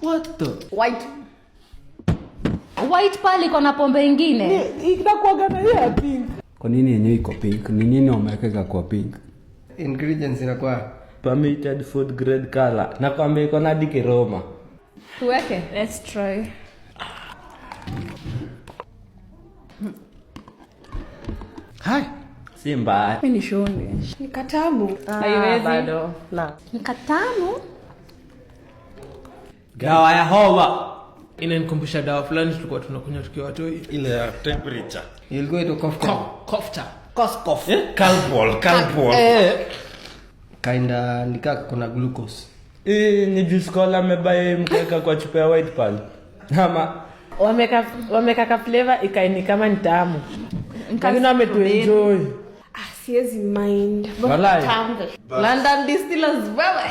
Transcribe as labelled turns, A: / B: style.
A: What the?
B: White pale iko na pombe nyingine.
A: Inakuwa na ya pink.
C: Kwa nini yenyewe iko pink? Ni nini wameweka kwa pink?
A: Ingredients inakuwa
D: permitted food grade color. Na kwamba iko na dikiroma.
B: Tuweke.
E: Let's try.
A: hai
D: Si mbaya.
E: Mimi ni shonde.
B: Ni katamu.
E: Haiwezi.
B: Bado. La. Ni katamu.
D: Dawa ya homa.
F: Inanikumbusha dawa fulani tulikuwa tunakunywa tukiwa watoi.
D: Ile ya temperature.
A: you'll go to
F: Kofta.
D: Koskof. Calpol.
A: kinda nikaka kuna glucose.
D: Ni juice cola mebaye mkeka kwa chupa ya white pale. Ama
G: Wameka ka flavor ikaini kama ni tamu. Lakini wametuenjoy.
E: Siwezi mind.
D: Walai.
E: London distillers wewe.